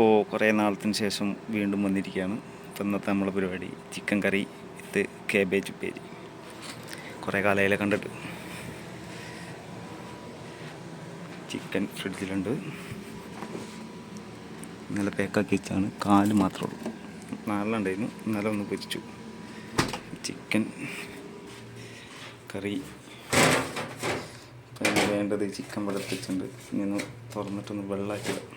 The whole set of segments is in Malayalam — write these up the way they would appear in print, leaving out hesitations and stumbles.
അപ്പോൾ കുറേ നാളത്തിന് ശേഷം വീണ്ടും വന്നിരിക്കുകയാണ്. അപ്പോൾ ഇന്നത്തെ നമ്മളെ പരിപാടി ചിക്കൻ കറി വിത്ത് കാബേജ് ഉപ്പേരി. കുറേ കാലയിലെ കണ്ടിട്ട്. ചിക്കൻ ഫ്രിഡ്ജിലുണ്ട്, ഇന്നലെ പാക്കാക്കി വെച്ചാണ്. കാല് മാത്രമേ ഉള്ളൂ, നാലെണ്ണുണ്ടായിരുന്നു, ഇന്നലെ ഒന്ന് പൊരിച്ചു. ചിക്കൻ കറി പിന്നെ വേണ്ടത് ചിക്കൻ വെള്ളത്തിച്ചുണ്ട്. ഇനി ഒന്ന് തുറന്നിട്ടൊന്ന് വെള്ളമാക്കിയിടാം.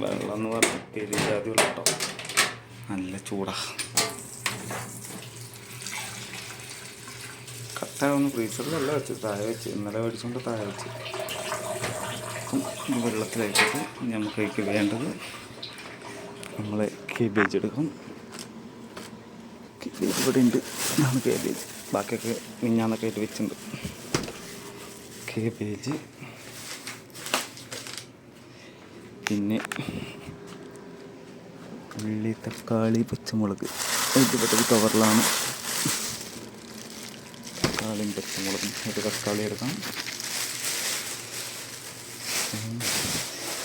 വെള്ളം എന്ന് പറഞ്ഞാൽ പെരിജാതി വെള്ളം കേട്ടോ, നല്ല ചൂടാ. കട്ടാവുന്ന ഫ്രീസറിൽ വെള്ളം വെച്ച് താഴെ വെച്ച്, ഇന്നലെ മേടിച്ചുകൊണ്ട് താഴെ വെച്ച്. ഈ വെള്ളത്തിലാക്കിയിട്ട് നമുക്കതിലേക്ക് വേണ്ടത് നമ്മൾ കേബേജ് എടുക്കും. കേബേജ് ഇവിടെ ഉണ്ട്, ഇതാണ് കേബേജ്. ബാക്കിയൊക്കെ മിഞ്ഞാന്നൊക്കെ ആയിട്ട് വെച്ചിട്ടുണ്ട്. കേബേജ്, പിന്നെ ഉള്ളി, തക്കാളി, പച്ചമുളക്. ഇതിപ്പെട്ടത് കവറിലാണ്. തക്കാളിയും പച്ചമുളകും. ഒരു തക്കാളി എടുക്കാം.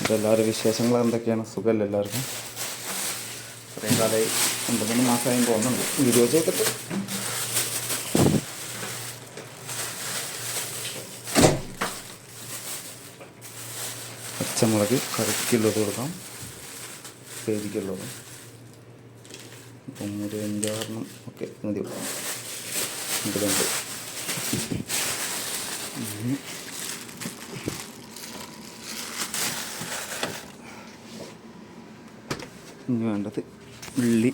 ഇതെല്ലാവരും വിശേഷങ്ങൾ എന്തൊക്കെയാണ്? സുഖമല്ല എല്ലാവർക്കും? കുറേ കാലമായി, 2-3 മാസമായി തോന്നുന്നുണ്ട് വീഡിയോ ചെയ്തിട്ട്. പച്ചമുളക് കറിക്കുള്ളത് കൊടുക്കാം, പേരിക്കുള്ളത്. ഇപ്പം ഒരു 5-6 ഒക്കെ മതി കൊടുക്കാം. ഇതിലുണ്ട്. ഇനി വേണ്ടത് ഉള്ളി,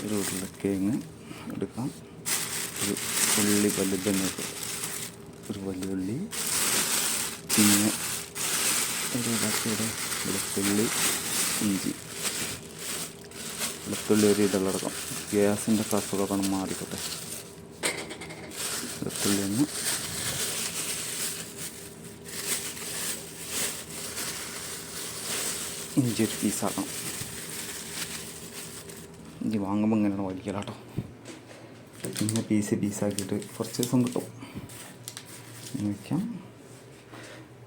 ഒരു ഉരുളക്കിഴങ്ങ് എടുക്കാം. ഒരു ഉള്ളി വലുതന്നെ, ഒരു വലിയ ഉള്ളി. പിന്നെ ഒരു വെളുത്തുള്ളി, ഇഞ്ചി. വെളുത്തുള്ളി ഒരു ഇതെല്ലാം. ഗ്യാസിൻ്റെ അസുഖമൊക്കെ മാറിക്കോട്ടെ. വെളുത്തുള്ളി ഒന്ന് ഇഞ്ചി ഒരു പീസാക്കണം. ഇഞ്ചി വാങ്ങുമ്പോൾ ഇങ്ങനെയാണ് വലിക്കലാട്ടോ. പിന്നെ പീസാക്കിയിട്ട് കുറച്ച് ദിവസം കിട്ടും. വയ്ക്കാം.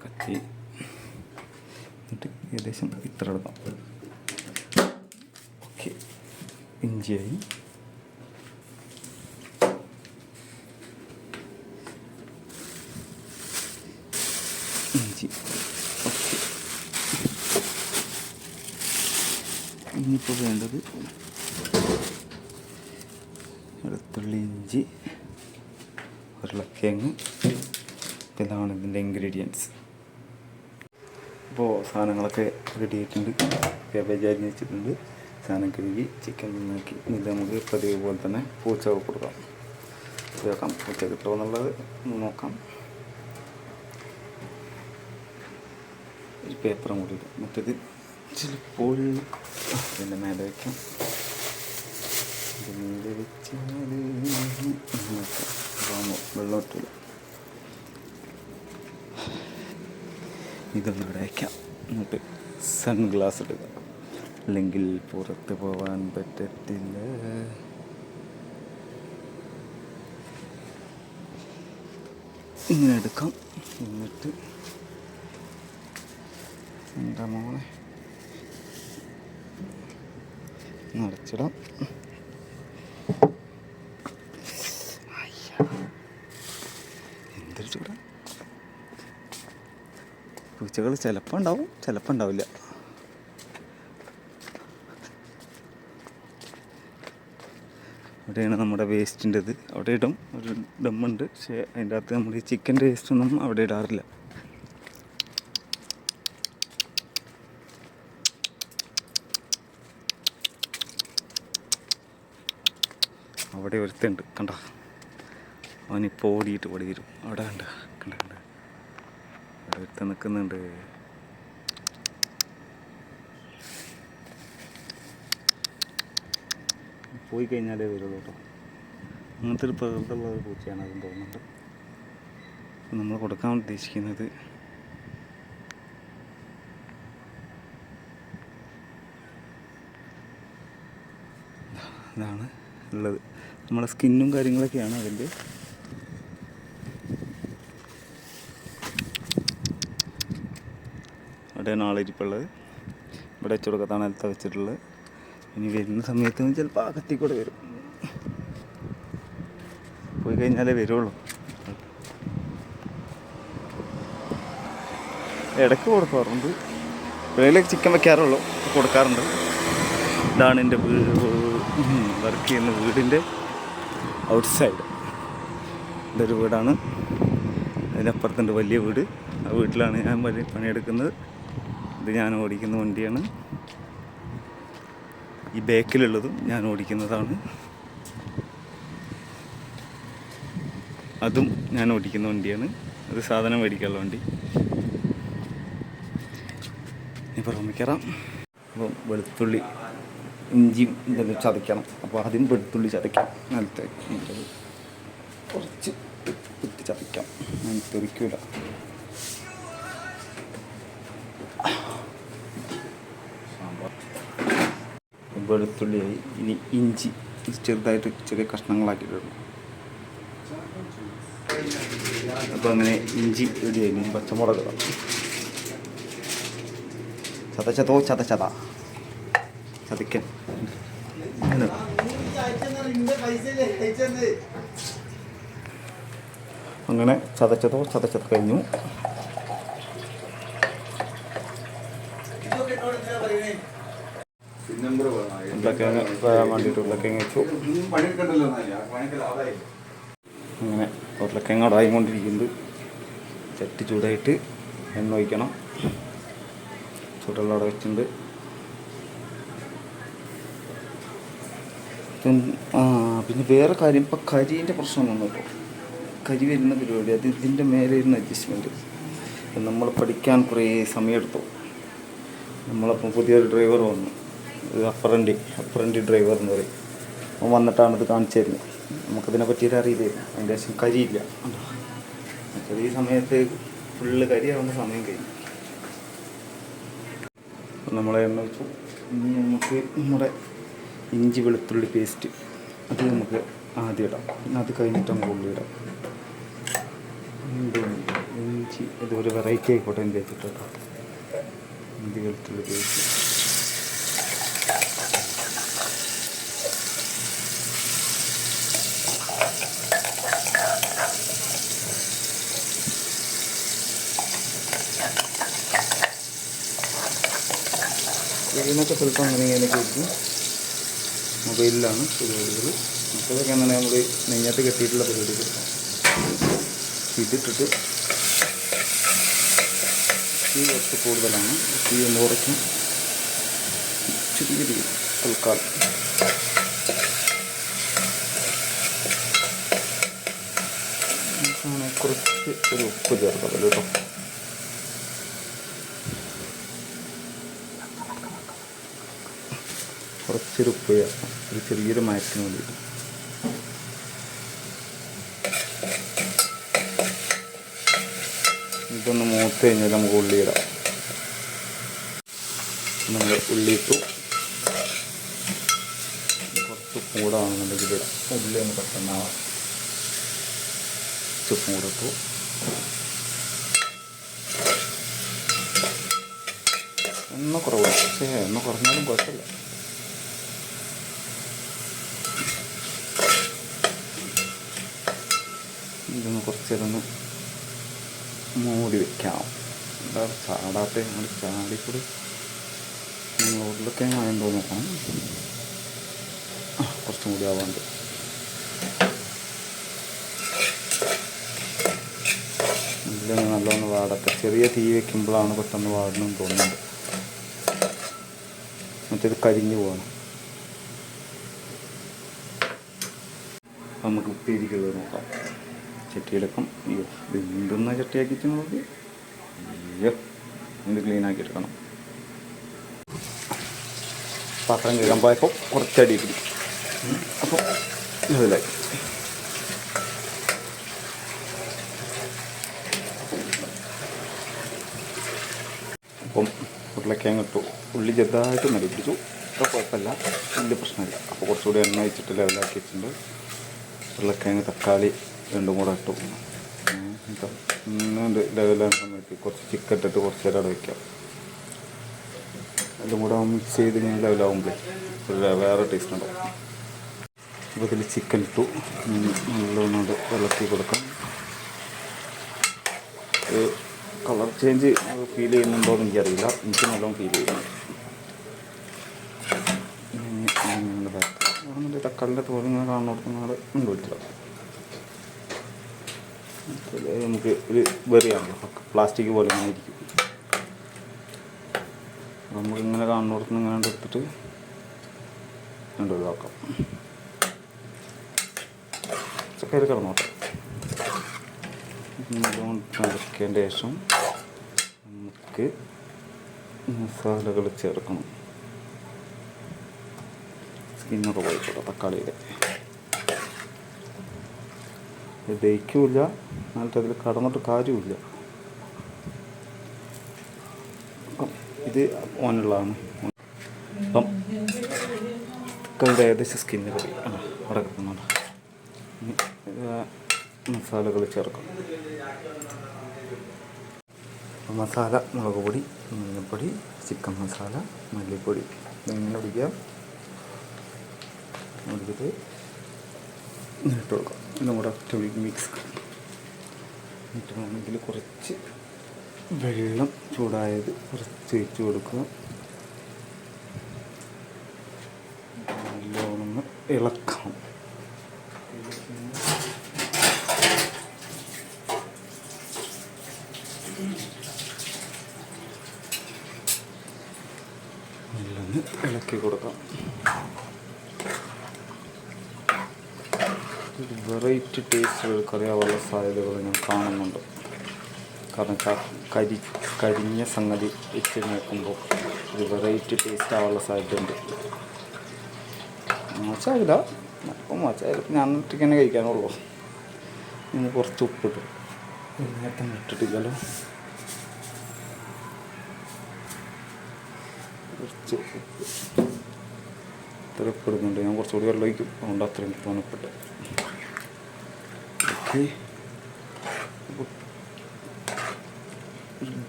കത്തി എന്നിട്ട് ഏകദേശം ഇത്ര എടുക്കാം. ഓക്കെ, ഇഞ്ചിയായി. ഇഞ്ചി ഓക്കെ. ഇനിയിപ്പോൾ വേണ്ടത് വെളുത്തുള്ളി, ഇഞ്ചി, ഉരുളക്കിഴങ്ങ്. ഇതാണ് ഇതിൻ്റെ ഇൻഗ്രീഡിയൻസ്. അപ്പോൾ സാധനങ്ങളൊക്കെ റെഡി ആയിട്ടുണ്ട്. കാബേജ് അരിഞ്ഞ് വെച്ചിട്ടുണ്ട്. സാധനം കഴുകി ചിക്കൻ നന്നാക്കി. ഇത് നമുക്ക് പതിവ് പോലെ തന്നെ പൂച്ചക്ക് കൊടുക്കാം. വെക്കാം. പൂച്ച കിട്ടുമോ എന്നുള്ളത് നോക്കാം. ഒരു പേപ്പറും കൂടി ഇടും. മറ്റേത് ചിലപ്പോൾ ഇതിൻ്റെ മേലെ വയ്ക്കാം. ഇതിൻ്റെ വെച്ചാൽ വെള്ളം ഇട്ടില്ല. ഇതൊന്നും ഇവിടെ വയ്ക്കാം. എന്നിട്ട് സൺഗ്ലാസ് എടുക്കാം, അല്ലെങ്കിൽ പുറത്ത് പോകാൻ പറ്റത്തില്ല. ഇങ്ങനെ എടുക്കാം. എന്നിട്ട് എന്താ മോളെ നിറച്ചിടാം. എന്തൊരു ചൂടാ. പൂച്ചകൾ ചിലപ്പോൾ ഉണ്ടാവും, ചിലപ്പോൾ ഉണ്ടാവില്ല. അവിടെയാണ് നമ്മുടെ വേസ്റ്റിൻ്റെ ഇത്. അവിടെ ഇടും, ഒരു ഡമ്മുണ്ട്. പക്ഷേ അതിൻ്റെ അകത്ത് നമ്മൾ ഈ ചിക്കൻ്റെ വേസ്റ്റൊന്നും അവിടെ ഇടാറില്ല. അവിടെ ഒരുത്തുണ്ട്, കണ്ട. അവനിപ്പോൾ ഓടിയിട്ട് ഓടി വരും. അവിടെ കണ്ട കണ്ട കണ്ട അവിടെ ഒരുത്ത നിൽക്കുന്നുണ്ട്. പോയി കഴിഞ്ഞാലേ വരുള്ളൂ കേട്ടോ. അങ്ങനത്തെ ഒരു പ്രകൃതമുള്ള ഒരു പൂച്ചയാണ് അതും തോന്നുന്നുണ്ട്. നമ്മൾ കൊടുക്കാൻ ഉദ്ദേശിക്കുന്നത് ഇതാണ് ഉള്ളത്. നമ്മളെ സ്കിന്നും കാര്യങ്ങളൊക്കെയാണ് അതിൻ്റെ. അവിടെയാണ് ആളിരിപ്പുള്ളത്. ഇവിടെ വെച്ച് കൊടുക്കത്താണ് അടുത്ത വെച്ചിട്ടുള്ളത്. ഇനി വരുന്ന സമയത്ത് ചിലപ്പോൾ അകത്തിൽ കൂടെ വരും. പോയി കഴിഞ്ഞാലേ വരുള്ളൂ. ഇടയ്ക്ക് കൊടുക്കാറുണ്ട്. വെളിയിലേക്ക് ചിക്കൻ വെക്കാറുള്ളൂ, കൊടുക്കാറുണ്ട്. ഇതാണ് എൻ്റെ വർക്ക് ചെയ്യുന്ന വീടിൻ്റെ ഔട്ട് സൈഡ്. ഇതൊരു വീടാണ്. അതിനപ്പുറത്തുണ്ട് വലിയ വീട്. ആ വീട്ടിലാണ് ഞാൻ പണിയെടുക്കുന്നത്. ഇത് ഞാൻ ഓടിക്കുന്ന വണ്ടിയാണ്. ഈ ബാക്കിലുള്ളതും ഞാൻ ഓടിക്കുന്നതാണ്. അതും ഞാൻ ഓടിക്കുന്ന വണ്ടിയാണ്. അത് സാധനം മേടിക്കാനുള്ള വണ്ടി. ഇപ്പോൾ റൂമിൽ കയറാം. അപ്പം വെളുത്തുള്ളി ഇഞ്ചിയും എന്തെങ്കിലും ചതയ്ക്കണം. അപ്പോൾ ആദ്യം വെളുത്തുള്ളി ചതയ്ക്കാം. നിലത്ത് കുറച്ച് ഇട്ട് ചതയ്ക്കാം. തെറിക്കൂല. വെളുത്തുള്ളിയായി. ഇനി ഇഞ്ചി ചെറുതായിട്ട് ചെറിയ കഷ്ണങ്ങളാക്കിയിട്ടുണ്ട്. അപ്പോൾ അങ്ങനെ ഇഞ്ചി റെഡിയായി. ഇനി പച്ചമുളക് ചതയ്ക്കാൻ അങ്ങനെ ചതച്ചത് കഴിഞ്ഞു. ഉരുളക്കിഴങ്ങ് വരാൻ വേണ്ടിയിട്ട് ഉരുളക്കിഴങ്ങ് വെച്ചു. അങ്ങനെ ഉരുളക്കിഴങ്ങ് അവിടെ ആയിക്കൊണ്ടിരിക്കുന്നുണ്ട്. ചട്ടി ചൂടായിട്ട് എണ്ണ ഒഴിക്കണം. ചൂടുള്ള അവിടെ വെച്ചിട്ടുണ്ട്. പിന്നെ വേറെ കാര്യം, ഇപ്പം കരിൻ്റെ പ്രശ്നമൊന്നും കേട്ടോ. കരി വരുന്ന പരിപാടി അത് ഇതിൻ്റെ മേലെ ഇരുന്ന അഡ്ജസ്റ്റ്മെൻറ്റ്. നമ്മൾ പഠിക്കാൻ കുറേ സമയമെടുത്തു. നമ്മളപ്പം പുതിയൊരു ഡ്രൈവർ വന്നു. അപ്പറൻറ്റി ഡ്രൈവർ എന്ന് പറയും. അവൻ വന്നിട്ടാണ് ഇത് കാണിച്ചു തരുന്നത്. നമുക്കതിനെ പറ്റിയിട്ട് അറിയില്ലായിരുന്നു. അതിൻ്റെ ശേഷം കരിയില്ല. ഈ സമയത്ത് ഫുള്ള് കരിയാവുന്ന സമയം കഴിഞ്ഞു. നമ്മളെ എണ്ണ വെച്ചു. ഇനി നമുക്ക് നമ്മുടെ ഇഞ്ചി വെളുത്തുള്ളി പേസ്റ്റ് അത് നമുക്ക് ആദ്യം ഇടാം. പിന്നെ അത് കഴിഞ്ഞിട്ട് നമുക്ക് ഉള്ളി ഇടാം. ഇഞ്ചി ഇതൊരു വെറൈറ്റി ആയിക്കോട്ടെ എന്ന് വെച്ചിട്ട് ഇഞ്ചി വെളുത്തുള്ളി പേസ്റ്റ്. ഇതിനൊക്കെ ചിലപ്പോൾ അങ്ങനെയൊക്കെ വെക്കും. മൊബൈലിലാണ് പരിപാടികൾ. മറ്റതൊക്കെ അങ്ങനെ നമ്മൾ നെയ്യത്ത് കെട്ടിയിട്ടുള്ള പരിപാടികൾ. ഇതിട്ടിട്ട് തീ കുറച്ച് കൂടുതലാണ്. തീ ഒന്ന് കുറയ്ക്കും. ചെറിയ തീ തൽക്കാലം. കുറച്ച് ഒരു ഉപ്പ് ചേർക്കാം കേട്ടോ. കുറച്ചൊരു ഉപ്പ് ചേർക്കാം, ഒരു ചെറിയൊരു മയത്തിന് വേണ്ടിയിട്ട്. ഇതൊന്ന് മൂത്ത് കഴിഞ്ഞാൽ നമുക്ക് ഉള്ളി ഇടാം. നമ്മൾ ഉള്ളി ഇട്ടു. കുറച്ച് കൂടാണെന്നുണ്ടെങ്കിൽ ഇടാം. ഉള്ളി ഒന്ന് പെട്ടെന്നാവാം. ഉപ്പും കൂടെ ഇട്ടു. എണ്ണ കുറവാണ്. പക്ഷേ എണ്ണ കുറഞ്ഞാലും കുഴപ്പമില്ല. ഇതൊന്ന് കുറച്ച് നേരം ഒന്ന് മൂടി വെക്കാം. എന്താ ചാടാത്ത ഞങ്ങൾ ചാടിക്കൂടി ഉരുളക്കിഴങ്ങ് ആയെന്ന് നോക്കണം. കുറച്ചും കൂടി ആവാണ്ട്. ഇതിലൊന്ന് നല്ലോണം വാടട്ടെ. ചെറിയ തീ വയ്ക്കുമ്പോഴാണ് പെട്ടെന്ന് വാടണമെന്ന് തോന്നുന്നത്. മറ്റേത് കരിഞ്ഞു പോകണം. നമുക്ക് ഉപ്പേരിക്കുള്ളത് നോക്കാം. ചട്ടിയെടുക്കാം. അയ്യോ വീണ്ടും ചട്ടിയാക്കിയിട്ട് നോക്കി. അയ്യോ ഇത് ക്ലീനാക്കി എടുക്കണം. പാത്രം കഴുകാൻ പോയപ്പോൾ കുറച്ചടി പിടിക്കും. അപ്പോൾ ഇതിലായി. അപ്പം ഉരുളക്കിഴങ്ങ് ഇട്ടു. ഉള്ളി ചെറുതായിട്ട് നടി പിടിച്ചു. അപ്പോൾ കുഴപ്പമില്ല, വലിയ പ്രശ്നമില്ല. അപ്പോൾ കുറച്ചുകൂടി എണ്ണ വെച്ചിട്ട് ലെവലാക്കി വെച്ചിട്ടുണ്ട്. ഉരുളക്കിഴങ്ങ് തക്കാളി രണ്ടും കൂടെ ഇട്ടു. ലെവലാകുന്ന സമയത്ത് കുറച്ച് ചിക്കൻ ഇട്ടിട്ട് കുറച്ച് നേരം അവിടെ വയ്ക്കാം. എല്ലാം കൂടെ മിക്സ് ചെയ്ത് ഇങ്ങനെ ലെവലാവുമ്പോൾ വേറെ ടേസ്റ്റ് ഉണ്ടാവും. അപ്പോൾ ഇതിൽ ചിക്കൻ ഇട്ടു, നല്ലോണം ഇളക്കി കൊടുക്കാം. കളർ ചേഞ്ച് ഫീൽ ചെയ്യുന്നുണ്ടോ എന്ന് എനിക്കറിയില്ല, എനിക്ക് നല്ലോണം ഫീൽ ചെയ്യുന്നു. തക്കാളിൻ്റെ തോലിങ്ങനെ കാണുന്നിടത്തുനിന്നാണ് കൊണ്ടുപോയിട്ടില്ല. നമുക്ക് ഒരു വെറിയാണല്ലോ, പ്ലാസ്റ്റിക് പോലെ ഇങ്ങനെ ഇരിക്കും. അപ്പോൾ നമുക്ക് ഇങ്ങനെ കാണുന്നിടത്തുനിന്ന് ഇങ്ങനെ എടുത്തിട്ട് കണ്ടു ഒഴിവാക്കാം. ചക്കയിൽ കിടന്നോട്ടെ. നല്ലോണം ഇളക്കിയതിൻ്റെ ശേഷം നമുക്ക് മസാലകൾ ചേർക്കണം. സ്കിന്നൊക്കെ പോയിക്കോട്ടെ തക്കാളിയിൽ. ഇത് ദഹിക്കില്ല, എന്നിട്ട് അതിൽ കടന്നിട്ട് കാര്യമില്ല. ഇത് ഓനുള്ളതാണ്. അപ്പം തക്കാളിയുടെ ഏകദേശം സ്കിന്ന് കറി അവിടെ കിടക്കുന്നുണ്ട്. മസാലകൾ ചേർക്കാം. മസാല മുളക് പൊടി, മഞ്ഞൾപ്പൊടി, ചിക്കൻ മസാല, മല്ലിപ്പൊടി ഇങ്ങനെ പിടിക്കാം. എടുത്തിട്ട് ഇട്ട് കൊടുക്കാം. ഇതും കൂടെ ഒറ്റ മിക്സ് എന്നിട്ട് വേണമെങ്കിൽ കുറച്ച് വെള്ളം ചൂടായത് കുറച്ച് ഒഴിച്ച് കൊടുക്കുക. നല്ലോണം ഇളക്കാം. നല്ലൊന്ന് ഇളക്കി കൊടുക്കാം. ഒരു വെറൈറ്റി ടേസ്റ്റുകൾ കറിയാവാനുള്ള സാധ്യതകൾ ഞാൻ കാണുന്നുണ്ട്. കാരണം കരിഞ്ഞ സംഗതി വെച്ച് നോക്കുമ്പോൾ ഒരു വെറൈറ്റി ടേസ്റ്റ് ആവാനുള്ള സാധ്യതയുണ്ട്. മോശമാവില്ല, അപ്പം മോശമായാലും ഞാൻ ഒറ്റയ്ക്ക് തന്നെ കഴിക്കാനുള്ളൂ. ഇനി കുറച്ച് ഉപ്പിട്ടു, നേരത്തെ ഇട്ടിട്ടില്ലല്ലോ. കുറച്ച് ഉപ്പ് ഇത്ര ഉപ്പിടുന്നുണ്ട്. ഞാൻ കുറച്ചുകൂടി വെള്ളം ഒഴിക്കും, അതുകൊണ്ട് അത്രയും ഉപ്പിട്ട്.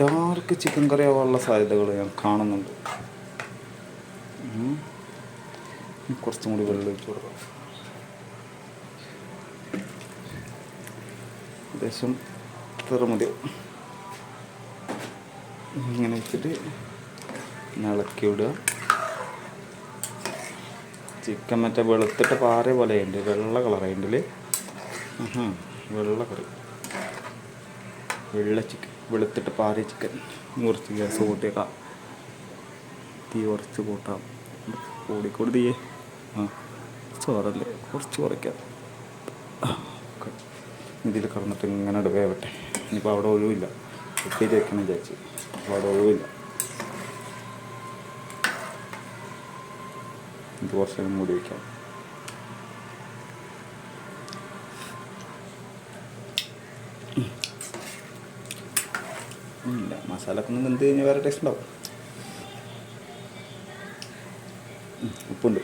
ഡാർക്ക് ചിക്കൻ കറി ആവാനുള്ള സാധ്യതകൾ ഞാൻ കാണുന്നുണ്ട്. കുറച്ചും കൂടി വെള്ളം ഒഴിച്ച് കൊടുക്കാം. ഏകദേശം ഇത്ര മതിയാവും. ഇങ്ങനെ വെച്ചിട്ട് ഇളക്കി വിടുക. ചിക്കൻ മറ്റേ വെളുത്തിട്ട് പാറ പോലെ ഉണ്ട്, വെള്ള കളറായിട്ടില്ലേ. വെള്ള കറി, വെള്ള ചിക്കൻ, വെളുത്തിട്ട് പാറിയ ചിക്കൻ. കുറച്ച് ഗ്യാസ് കൂട്ടിയേക്കാം, തീ കുറച്ച് കൂട്ടാം. കൂടിക്കൂടി തീയേ ചോറല്ലേ, കുറച്ച് കുറയ്ക്കാം. ഇതിൽ കടന്നിട്ട് ഇങ്ങനെ വേവട്ടെ. ഇനിയിപ്പോൾ അവിടെ ഒഴിവില്ല, ഉപ്പേരി വെക്കണം വിചാരിച്ച്, അപ്പോൾ അവിടെ ഒഴിവില്ല. ഇത് കുറച്ച് നേരം മൂടി വയ്ക്കാം. ഇല്ല, മസാലയൊക്കെ ഒന്ന് വെന്ത് കഴിഞ്ഞാൽ വേറെ ടേസ്റ്റ് ഉണ്ടാവും. ഉപ്പുണ്ട്.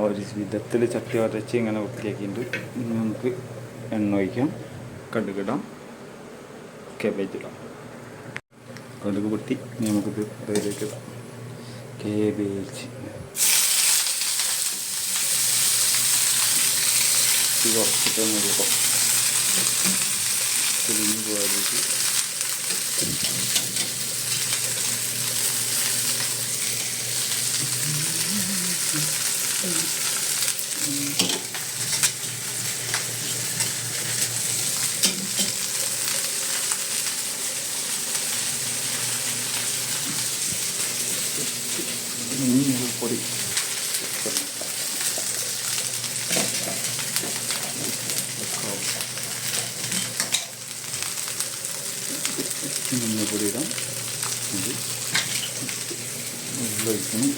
ഒരു വിധത്തിൽ ചട്ടി വരച്ച് ഇങ്ങനെ വൃത്തിയാക്കിയിട്ട് നമുക്ക് എണ്ണ ഒഴിക്കാം. കടുകിടാം, കേബേജ് ഇടാം. കടുക് പൊട്ടി നമുക്കിത് അതിലേക്ക് ഇടാം. കേബേജ് കുറച്ചിട്ട് നോക്കാം. കുളിഞ്ഞ് പോയാലേക്ക് പൊടി മഞ്ഞൾപ്പൊടി ഇടാം. അത് ഒഴിക്കണം.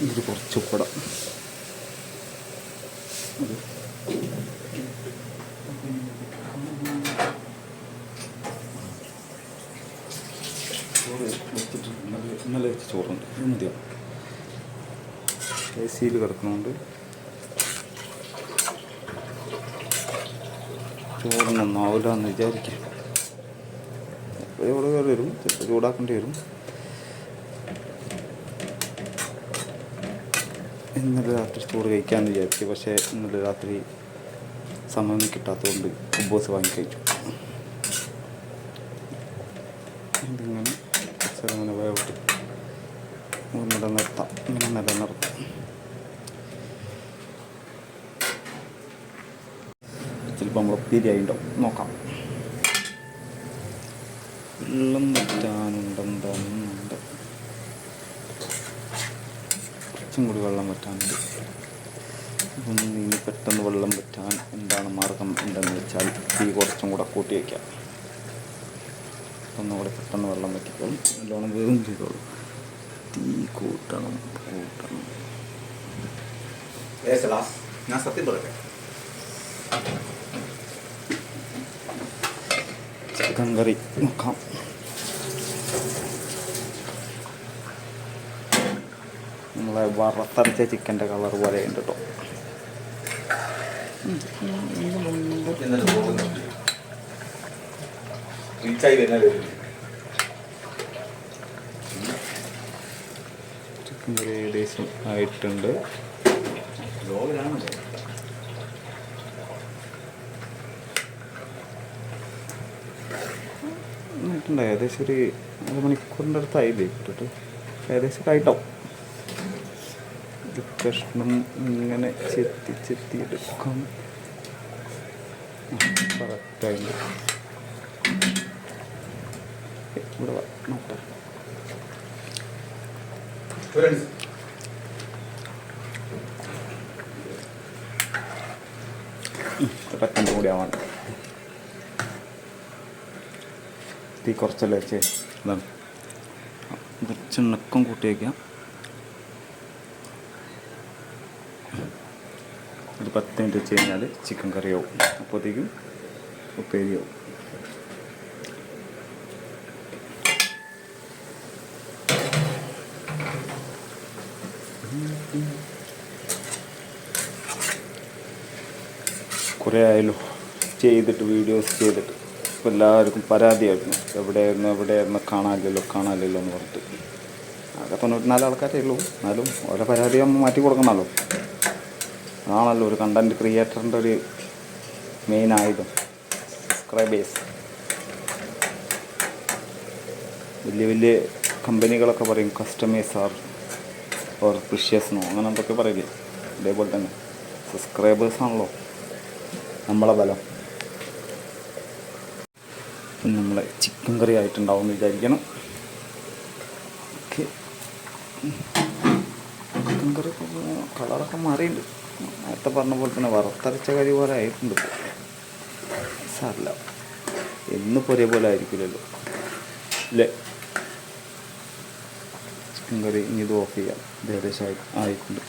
ഇതിൽ കുറച്ച് ഉപ്പിടാം. ഇന്നലെ വെച്ച് ചോറുണ്ട്, ഇത് മതിയാവും. എ സിയിൽ കിടക്കണോണ്ട് ചോറിനൊന്നും ആവില്ല എന്ന് വിചാരിക്കാം. ഇവിടെ കയറി വരും, ചിലപ്പോൾ ചൂടാക്കേണ്ടി വരും. ഇന്നലെ രാത്രി ചോറ് കഴിക്കാമെന്ന് വിചാരിച്ചു, പക്ഷേ ഇന്നലെ രാത്രി സമയം കിട്ടാത്തതുകൊണ്ട് കുബൂസ് വാങ്ങി കഴിച്ചു. ഇതിങ്ങനെ ഇങ്ങനെ വേവിട്ട് നിലനിർത്താം, ഇങ്ങനെ നിലനിർത്താം. ചിലപ്പോൾ നമ്മൾ ഉപ്പേരിയായിട്ടുണ്ടാവും, നോക്കാം. വെള്ളം വറ്റാനുണ്ടെന്നുണ്ട്, കുറച്ചും കൂടി വെള്ളം വറ്റാനുണ്ട്. അപ്പം ഇനി പെട്ടെന്ന് വെള്ളം വറ്റാൻ എന്താണ് മാർഗം ഉണ്ടെന്ന് വെച്ചാൽ തീ കുറച്ചും കൂടെ കൂട്ടി വയ്ക്കാം. ഒന്നുകൂടെ പെട്ടെന്ന് വെള്ളം വറ്റിക്കോളും, നല്ലോണം വേവും ചെയ്തോളും. തീ കൂട്ടണം. ഞാൻ സത്യം പറയാം, ചിക്കൻ കറി നോക്കാം. നമ്മളെ വറുത്തരച്ച ചിക്കൻ്റെ കളർ പോലെ ഉണ്ട് കേട്ടോ. ചിക്കൻ കറി ഏകദേശം ആയിട്ടുണ്ട്. ഏകദേശം ഒരു 1 മണിക്കൂറിൻ്റെ അടുത്തായില്ലേ ഇട്ടിട്ട്, ഏകദേശം ആയിട്ടോ. ഇത് കഷ്ണം ഇങ്ങനെ ചെത്തിയെടുക്കാം. കറക്റ്റായിട്ട് ഇവിടെ നോക്കാം. പെട്ടെന്ന് കൂടി ആവാൻ തീ കുറച്ചല്ലേ വെച്ചേ, അതാണ് കുറച്ച് എണ്ണക്കം കൂട്ടി വയ്ക്കാം. ഒരു 10 മിനിറ്റ് വെച്ച് കഴിഞ്ഞാൽ ചിക്കൻ കറിയാവും, അപ്പോഴത്തേക്കും ഉപ്പേരിയാവും. കുറേ ആയല്ലോ ചെയ്തിട്ട്, വീഡിയോസ് ചെയ്തിട്ട്. ഇപ്പോൾ എല്ലാവർക്കും പരാതിയായിരുന്നു, എവിടെയായിരുന്നു കാണാനില്ലല്ലോ എന്ന് പറഞ്ഞിട്ട്. ആകെ 94 ആൾക്കാരേ ഉള്ളൂ, എന്നാലും ഓരോ പരാതി നമ്മൾ മാറ്റി കൊടുക്കണമല്ലോ. അതാണല്ലോ ഒരു കണ്ടൻറ് ക്രിയേറ്ററിൻ്റെ ഒരു മെയിൻ ആയുധം, സബ്സ്ക്രൈബേഴ്സ്. വലിയ കമ്പനികളൊക്കെ പറയും കസ്റ്റമേഴ്സ് ആർ ഓർ പ്രിഷ്യസ്നോ, അങ്ങനെ എന്തൊക്കെ പറയില്ലേ. അതേപോലെ തന്നെ സബ്സ്ക്രൈബേഴ്സാണല്ലോ നമ്മളെ ബലം. പിന്നെ നമ്മളെ ചിക്കൻ കറി ആയിട്ടുണ്ടാവും എന്ന് വിചാരിക്കണം. ഓക്കെ, ചിക്കൻ കറി കളറൊക്കെ മാറിയിട്ടുണ്ട്. നേരത്തെ പറഞ്ഞ പോലെ തന്നെ വറുത്തരച്ച കറി പോലെ ആയിട്ടുണ്ട്. സാറില്ല, എന്നിപ്പോൾ ഒരേപോലെ ആയിരിക്കില്ലല്ലോ അല്ലേ. ചിക്കൻ കറി ഇനി ഇത് ഓഫ് ചെയ്യാം, ഇത് ഏകദേശം ആയിട്ടുണ്ട്.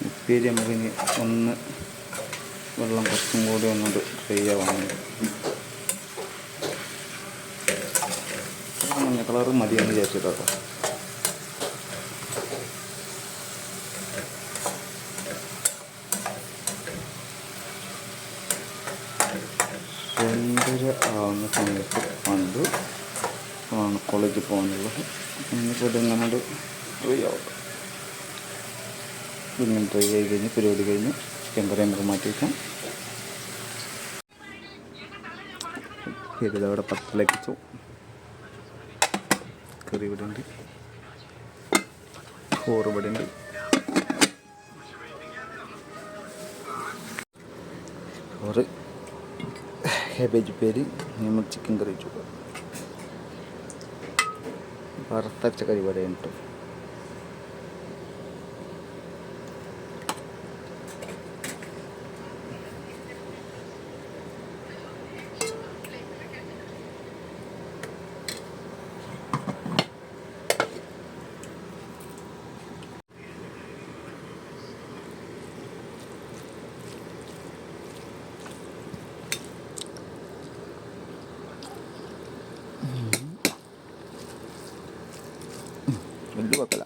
ഉപ്പേരി നമുക്കിനി ഒന്ന് വെള്ളം കുറച്ചും കൂടി ഒന്നുകൊണ്ട് ഫ്രൈ ആവാനുണ്ട്. മഞ്ഞ കളറ് മതിയെന്ന് വിചാരിച്ചിട്ടോ. ആവുന്ന സമയത്ത് പണ്ട് കോളേജിൽ പോകാനുള്ളത്. ഇന്നിപ്പോൾ ഇതിങ്ങനെ ഫ്രീ ആവും. ഇങ്ങനെ ട്രൈ ചെയ്ത് കഴിഞ്ഞ് പരിപാടി കഴിഞ്ഞ് ചിക്കൻ കറി നമുക്ക് മാറ്റി വയ്ക്കാം. ഇതവിടെ പത്തിലക്കിച്ചു. കറി ഇവിടെ ഉണ്ട്, ചോറ് ഇവിടെ ഉണ്ട്. ചോറ് കേബേജ് ഉപ്പേരി, നമ്മൾ ചിക്കൻ കറി വെച്ചു. വറുത്തരച്ച കറി ഇവിടെ ഉണ്ട്. വലിയ കുഴപ്പമില്ല,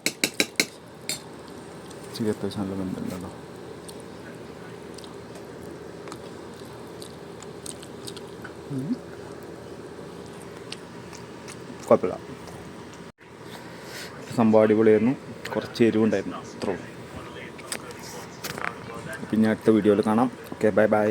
ചിക്കൻ അത്യാവശ്യം നല്ല ബന്ധമുണ്ടല്ലോ. കുഴപ്പമില്ല, സംഭവം അടിപൊളിയായിരുന്നു. കുറച്ച് എരിവുണ്ടായിരുന്നു, അത്രേ ഉള്ളൂ. പിന്നെ അടുത്ത വീഡിയോയിൽ കാണാം. Okay, bye bye.